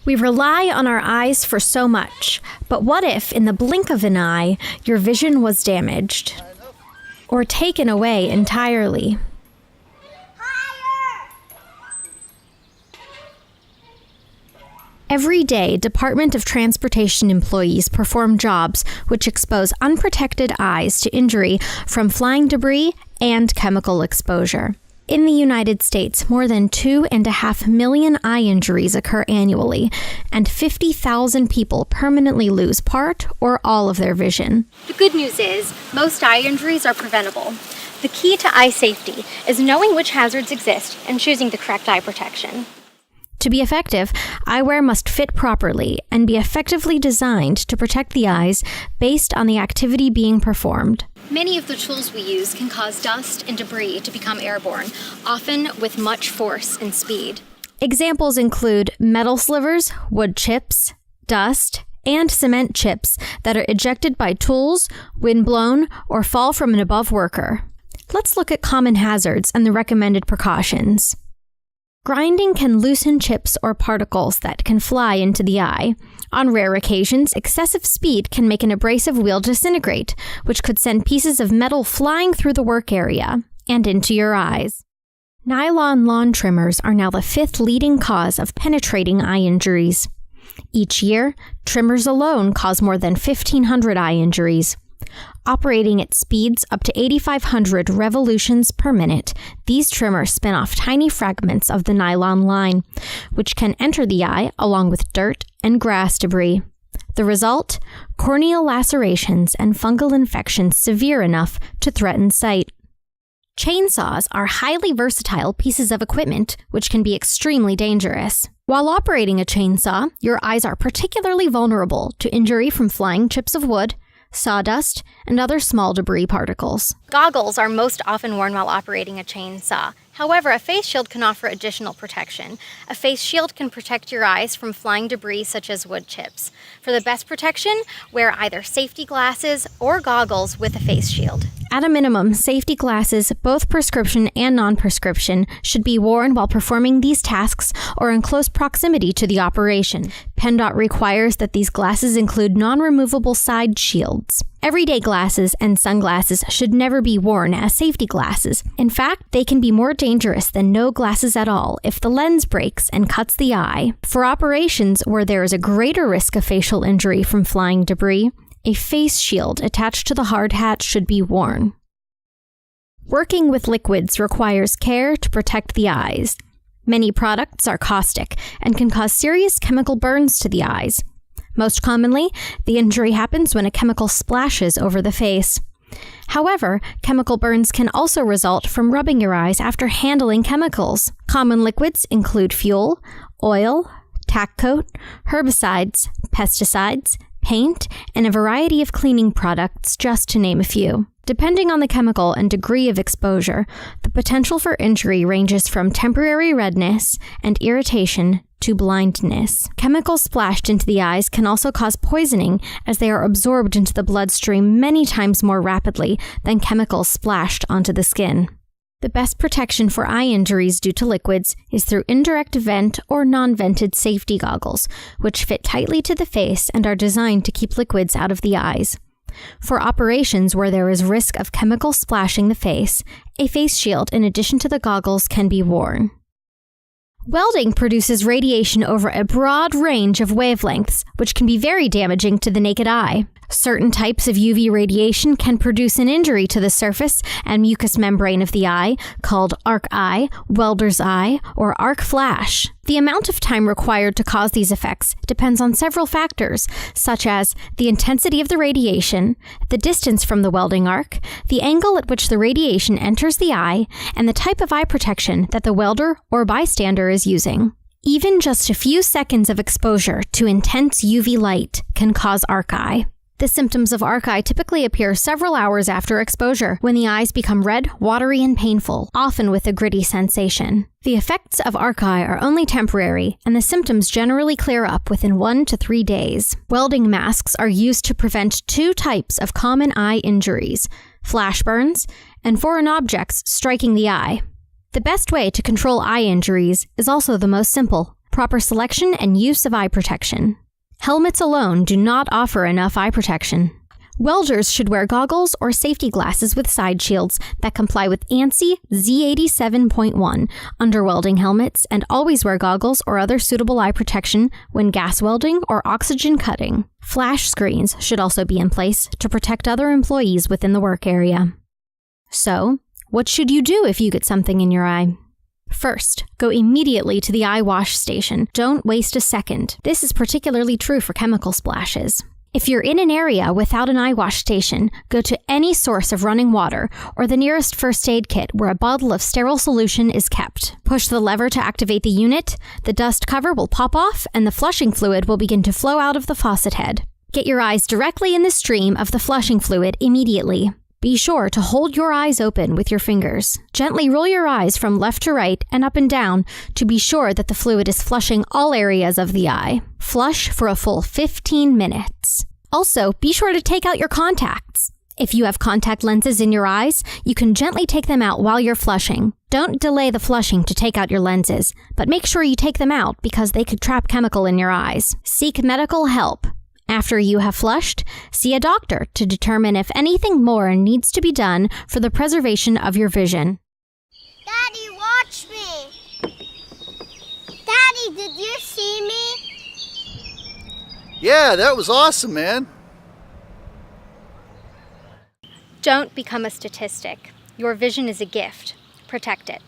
We rely on our eyes for so much, but what if, in the blink of an eye, your vision was damaged or taken away entirely? Every day, Department of Transportation employees perform jobs which expose unprotected eyes to injury from flying debris and chemical exposure. In the United States, more than 2.5 million eye injuries occur annually, and 50,000 people permanently lose part or all of their vision. The good news is, most eye injuries are preventable. The key to eye safety is knowing which hazards exist and choosing the correct eye protection. To be effective, eyewear must fit properly and be effectively designed to protect the eyes based on the activity being performed. Many of the tools we use can cause dust and debris to become airborne, often with much force and speed. Examples include metal slivers, wood chips, dust, and cement chips that are ejected by tools, windblown, or fall from an above worker. Let's look at common hazards and the recommended precautions. Grinding can loosen chips or particles that can fly into the eye. On rare occasions, excessive speed can make an abrasive wheel disintegrate, which could send pieces of metal flying through the work area and into your eyes. Nylon lawn trimmers are now the 5th leading cause of penetrating eye injuries. Each year, trimmers alone cause more than 1,500 eye injuries. Operating at speeds up to 8,500 revolutions per minute, these trimmers spin off tiny fragments of the nylon line, which can enter the eye along with dirt and grass debris. The result? Corneal lacerations and fungal infections severe enough to threaten sight. Chainsaws are highly versatile pieces of equipment which can be extremely dangerous. While operating a chainsaw, your eyes are particularly vulnerable to injury from flying chips of wood, sawdust, and other small debris particles. Goggles are most often worn while operating a chainsaw. However, a face shield can offer additional protection. A face shield can protect your eyes from flying debris such as wood chips. For the best protection, wear either safety glasses or goggles with a face shield. At a minimum, safety glasses, both prescription and non-prescription, should be worn while performing these tasks or in close proximity to the operation. PennDOT requires that these glasses include non-removable side shields. Everyday glasses and sunglasses should never be worn as safety glasses. In fact, they can be more dangerous than no glasses at all if the lens breaks and cuts the eye. For operations where there is a greater risk of facial injury from flying debris, a face shield attached to the hard hat should be worn. Working with liquids requires care to protect the eyes. Many products are caustic and can cause serious chemical burns to the eyes. Most commonly, the injury happens when a chemical splashes over the face. However, chemical burns can also result from rubbing your eyes after handling chemicals. Common liquids include fuel, oil, tack coat, herbicides, pesticides, paint, and a variety of cleaning products, just to name a few. Depending on the chemical and degree of exposure, the potential for injury ranges from temporary redness and irritation to blindness. Chemicals splashed into the eyes can also cause poisoning, as they are absorbed into the bloodstream many times more rapidly than chemicals splashed onto the skin. The best protection for eye injuries due to liquids is through indirect vent or non-vented safety goggles, which fit tightly to the face and are designed to keep liquids out of the eyes. For operations where there is risk of chemical splashing the face, a face shield in addition to the goggles can be worn. Welding produces radiation over a broad range of wavelengths, which can be very damaging to the naked eye. Certain types of UV radiation can produce an injury to the surface and mucous membrane of the eye, called arc eye, welder's eye, or arc flash. The amount of time required to cause these effects depends on several factors, such as the intensity of the radiation, the distance from the welding arc, the angle at which the radiation enters the eye, and the type of eye protection that the welder or bystander is using. Even just a few seconds of exposure to intense UV light can cause arc eye. The symptoms of arc eye typically appear several hours after exposure, when the eyes become red, watery, and painful, often with a gritty sensation. The effects of arc eye are only temporary, and the symptoms generally clear up within 1 to 3 days. Welding masks are used to prevent 2 types of common eye injuries: flash burns and foreign objects striking the eye. The best way to control eye injuries is also the most simple: proper selection and use of eye protection. Helmets alone do not offer enough eye protection. Welders should wear goggles or safety glasses with side shields that comply with ANSI Z87.1 underwelding helmets, and always wear goggles or other suitable eye protection when gas welding or oxygen cutting. Flash screens should also be in place to protect other employees within the work area. So, what should you do if you get something in your eye? First, go immediately to the eye wash station. Don't waste a second. This is particularly true for chemical splashes. If you're in an area without an eye wash station, go to any source of running water or the nearest first aid kit where a bottle of sterile solution is kept. Push the lever to activate the unit, the dust cover will pop off, and the flushing fluid will begin to flow out of the faucet head. Get your eyes directly in the stream of the flushing fluid immediately. Be sure to hold your eyes open with your fingers. Gently roll your eyes from left to right and up and down to be sure that the fluid is flushing all areas of the eye. Flush for a full 15 minutes. Also, be sure to take out your contacts. If you have contact lenses in your eyes, you can gently take them out while you're flushing. Don't delay the flushing to take out your lenses, but make sure you take them out because they could trap chemical in your eyes. Seek medical help. After you have flushed, see a doctor to determine if anything more needs to be done for the preservation of your vision. Daddy, watch me! Daddy, did you see me? Yeah, that was awesome, man. Don't become a statistic. Your vision is a gift. Protect it.